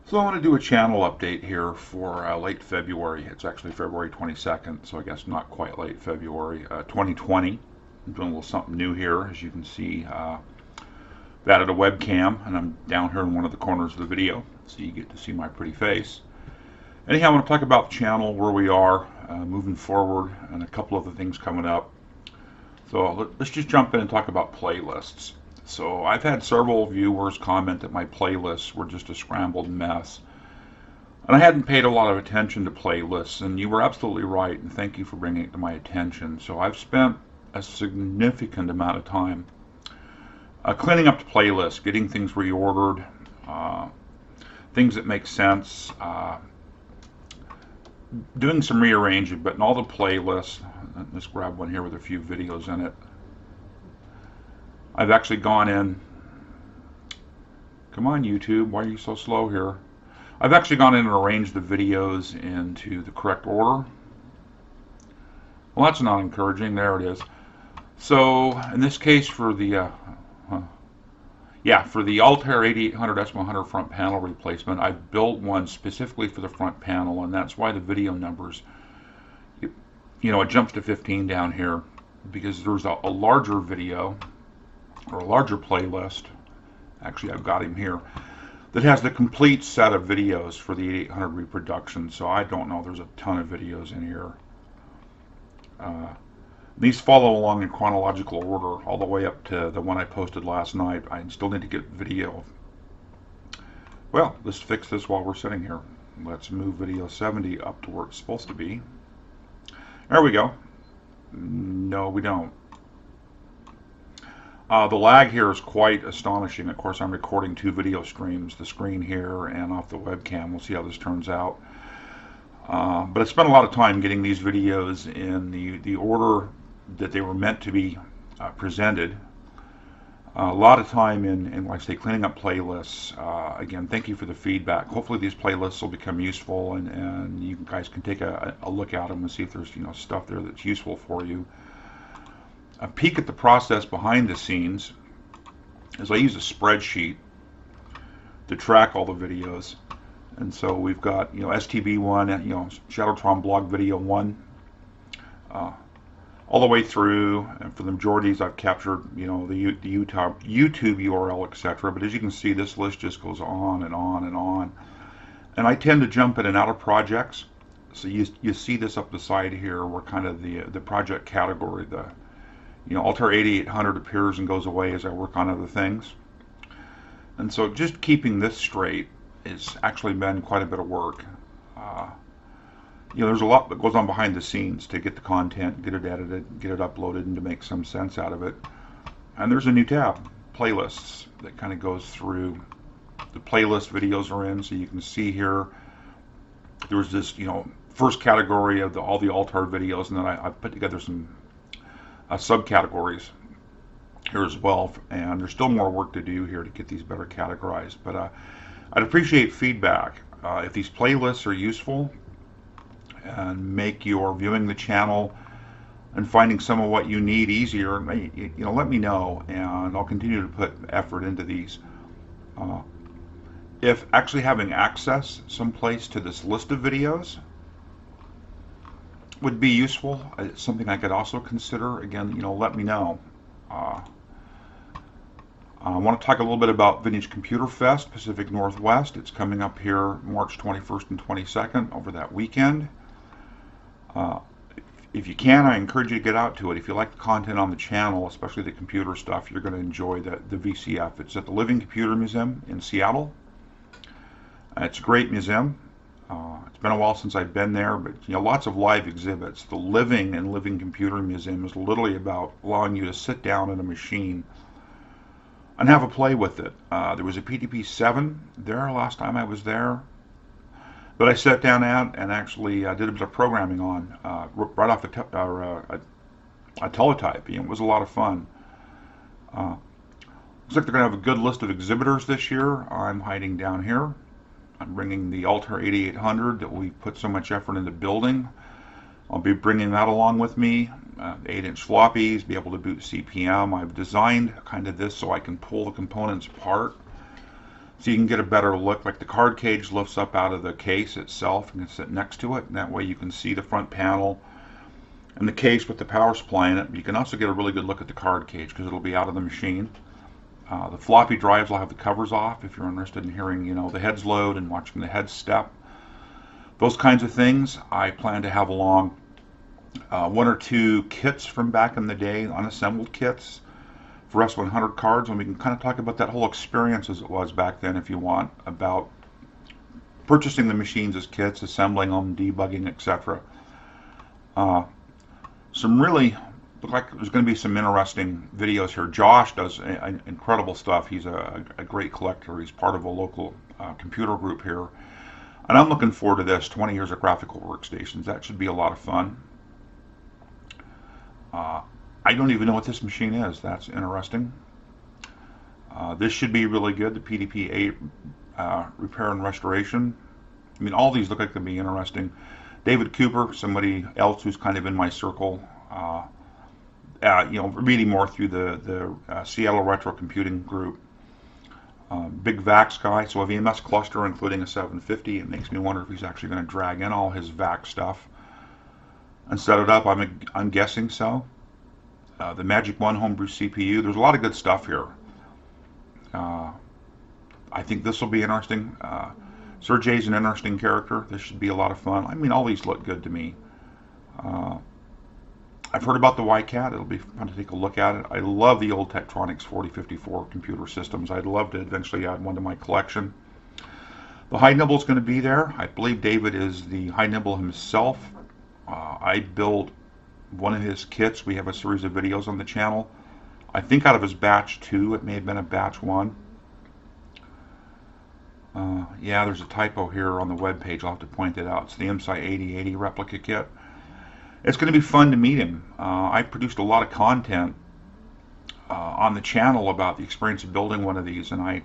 So I want to do a channel update here for late February. It's actually February 22nd, so I guess not quite late February 2020. I'm doing a little something new here. As you can see, I've added a webcam, and I'm down here in one of the corners of the video, so you get to see my pretty face. Anyhow, I want to talk about the channel, where we are, moving forward, and a couple of the things coming up. So let's just jump in and talk about playlists. So I've had several viewers comment that my playlists were just a scrambled mess. And I hadn't paid a lot of attention to playlists, and you were absolutely right, and thank you for bringing it to my attention. So I've spent a significant amount of time cleaning up the playlist, getting things reordered, uh, things that make sense, doing some rearranging, but in all the playlists, let's grab one here with a few videos in it. I've actually gone in, come on YouTube, why are you so slow here? I've actually gone in and arranged the videos into the correct order. Well, that's not encouraging, there it is. So in this case for the for the Altair 8800 S100 front panel replacement, I built one specifically for the front panel, and that's why the video numbers, it jumps to 15 down here, because there's a larger video, or a larger playlist, actually I've got him here, that has the complete set of videos for the 8800 reproduction, so I don't know, there's a ton of videos in here. These follow along in chronological order all the way up to the one I posted last night. I still need to get video. Well, let's fix this while we're sitting here. Let's move video 70 up to where it's supposed to be. There we go. No, we don't. The lag here is quite astonishing. Of course, I'm recording two video streams, the screen here and off the webcam. We'll see how this turns out. But I spent a lot of time getting these videos in the order that they were meant to be presented. A lot of time in, like I say, cleaning up playlists. Again, thank you for the feedback. Hopefully these playlists will become useful, and you guys can take a look at them and see if there's stuff there that's useful for you. A peek at the process behind the scenes is I use a spreadsheet to track all the videos. And so we've got, STB1, Shadowtron blog video 1, all the way through. And for the majority of these, I've captured, the YouTube URL, etc. But as you can see, this list just goes on and on and on. And I tend to jump in and out of projects. So you see this up the side here, where kind of the project category, Altair 8800 appears and goes away as I work on other things. And so just keeping this straight, it's actually been quite a bit of work. There's a lot that goes on behind the scenes to get the content, get it edited, get it uploaded, and to make some sense out of it. And there's a new tab, playlists, that kind of goes through the playlist videos are in. So you can see here, there was this, first category of all the Altair videos, and then I put together some subcategories here as well. And there's still more work to do here to get these better categorized. But I'd appreciate feedback. If these playlists are useful and make your viewing the channel and finding some of what you need easier, let me know, and I'll continue to put effort into these. If actually having access someplace to this list of videos would be useful, it's something I could also consider. Again, let me know. I want to talk a little bit about Vintage Computer Fest Pacific Northwest. It's coming up here March 21st and 22nd over that weekend. If you can, I encourage you to get out to it. If you like the content on the channel, especially the computer stuff, you're going to enjoy the VCF. It's at the Living Computer Museum in Seattle. It's a great museum. It's been a while since I've been there, but lots of live exhibits. The Living Computer Museum is literally about allowing you to sit down at a machine and have a play with it. There was a PTP-7 there last time I was there that I sat down at and actually did a bit of programming on right off a teletype. It was a lot of fun. Looks like they're going to have a good list of exhibitors this year. I'm hiding down here. I'm bringing the Altair 8800 that we put so much effort into building. I'll be bringing that along with me. 8-inch floppies, be able to boot CPM. I've designed kind of this so I can pull the components apart. so you can get a better look. Like the card cage lifts up out of the case itself and can sit next to it, and that way you can see the front panel and the case with the power supply in it. You can also get a really good look at the card cage because it'll be out of the machine. The floppy drives will have the covers off if you're interested in hearing, the heads load and watching the heads step. Those kinds of things. I plan to have along one or two kits from back in the day, unassembled kits for S100 cards, and we can kind of talk about that whole experience as it was back then if you want, about purchasing the machines as kits, assembling them, debugging, etc. Some really look like there's going to be some interesting videos here. Josh does incredible stuff. He's a great collector. He's part of a local computer group here. And I'm looking forward to this, 20 years of graphical workstations. That should be a lot of fun. I don't even know what this machine is. That's interesting. This should be really good, the PDP-8 repair and restoration. I mean, all these look like they'll be interesting. David Cooper, somebody else who's kind of in my circle, reading more through the Seattle Retro Computing Group. Big VAX guy, so a VMS cluster including a 750. It makes me wonder if he's actually going to drag in all his VAX stuff and set it up. I'm guessing so. The Magic 1 homebrew CPU. There's a lot of good stuff here. I think this will be interesting. Sergey's an interesting character. This should be a lot of fun. I mean, all these look good to me. I've heard about the YCAT. It'll be fun to take a look at it. I love the old Tektronix 4054 computer systems. I'd love to eventually add one to my collection. The High Nibble is going to be there. I believe David is the High Nibble himself. I built one of his kits. We have a series of videos on the channel. I think out of his batch 2. It may have been a batch 1. Yeah, there's a typo here on the web page. I'll have to point it out. It's the MSI 8080 replica kit. It's going to be fun to meet him. I produced a lot of content on the channel about the experience of building one of these, and I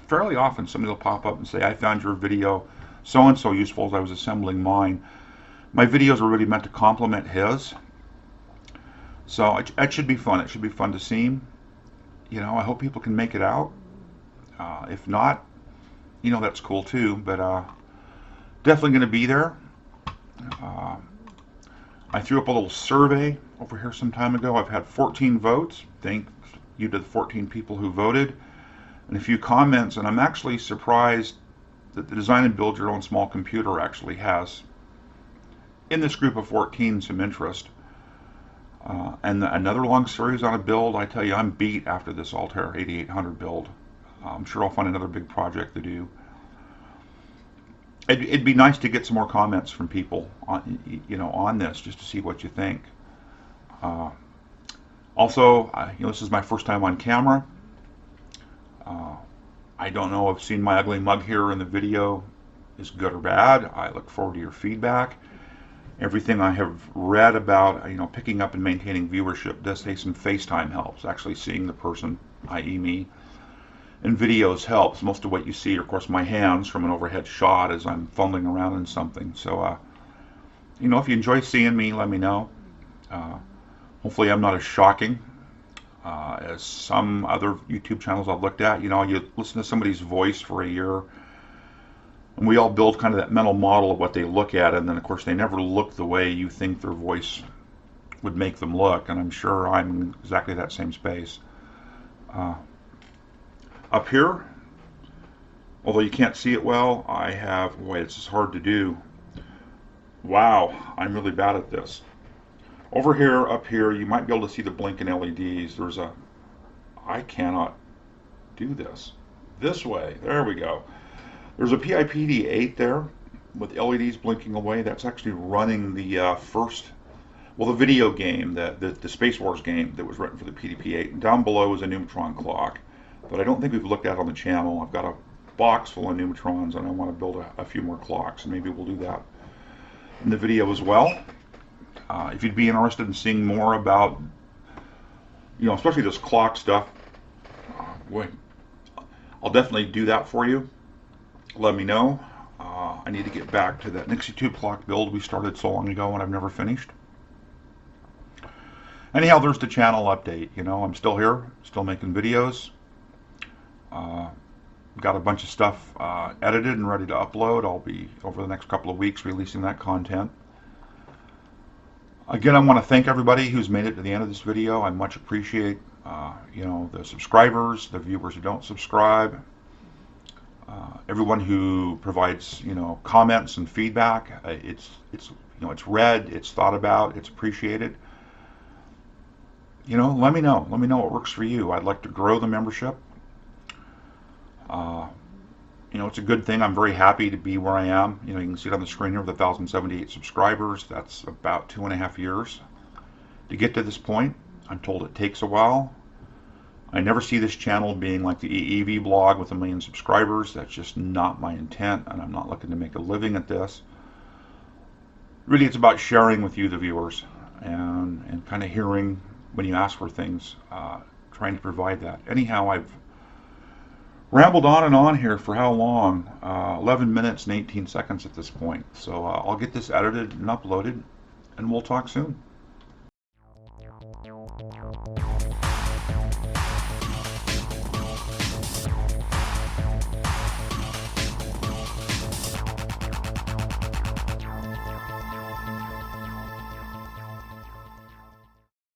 fairly often somebody will pop up and say, I found your video so and so useful as I was assembling mine. My videos are really meant to complement his, so it should be fun. It should be fun to see him. I hope people can make it out. If not, that's cool too, but definitely going to be there. I threw up a little survey over here some time ago. I've had 14 votes. Thank you to the 14 people who voted, and a few comments, and I'm actually surprised that the Design and Build Your Own Small Computer actually has, in this group of 14, some interest. And another long series on a build. I tell you, I'm beat after this Altair 8800 build. I'm sure I'll find another big project to do. It'd be nice to get some more comments from people on this, just to see what you think. Also, this is my first time on camera. I don't know if seeing my ugly mug here in the video is good or bad. I look forward to your feedback. Everything I have read about picking up and maintaining viewership does say some FaceTime helps. Actually seeing the person, i.e. me, in videos helps. Most of what you see are, of course, my hands from an overhead shot as I'm fumbling around in something. So, if you enjoy seeing me, let me know. Hopefully I'm not as shocking as some other YouTube channels I've looked at. You listen to somebody's voice for a year, and we all build kind of that mental model of what they look at, and then, of course, they never look the way you think their voice would make them look, and I'm sure I'm in exactly that same space. Up here, although you can't see it well, I have, boy, it's just hard to do. Wow, I'm really bad at this. Over here, up here, you might be able to see the blinking LEDs. I cannot do this. This way, there we go. There's a PIPD-8 there with LEDs blinking away. That's actually running the the video game, the Space Wars game that was written for the PDP-8. And down below is a Numatron clock that I don't think we've looked at on the channel. I've got a box full of Numatrons, and I want to build a few more clocks, and maybe we'll do that in the video as well. If you'd be interested in seeing more about, especially this clock stuff, I'll definitely do that for you. Let me know. I need to get back to that Nixie tube clock build we started so long ago and I've never finished. Anyhow, there's the channel update. I'm still here, still making videos. got a bunch of stuff edited and ready to upload. I'll be, over the next couple of weeks, releasing that content. Again, I want to thank everybody who's made it to the end of this video. I much appreciate the subscribers, the viewers who don't subscribe, everyone who provides comments and feedback. It's read, it's thought about, it's appreciated. Let me know what works for you. I'd like to grow the membership. It's a good thing. I'm very happy to be where I am. You can see it on the screen here with 1,078 subscribers. That's about 2.5 years to get to this point. I'm told it takes a while. I never see this channel being like the EEV blog with 1 million subscribers. That's just not my intent, and I'm not looking to make a living at this. Really, it's about sharing with you, the viewers, and kind of hearing when you ask for things, trying to provide that. Anyhow, I've rambled on and on here for how long? 11 minutes and 18 seconds at this point. So I'll get this edited and uploaded, and we'll talk soon.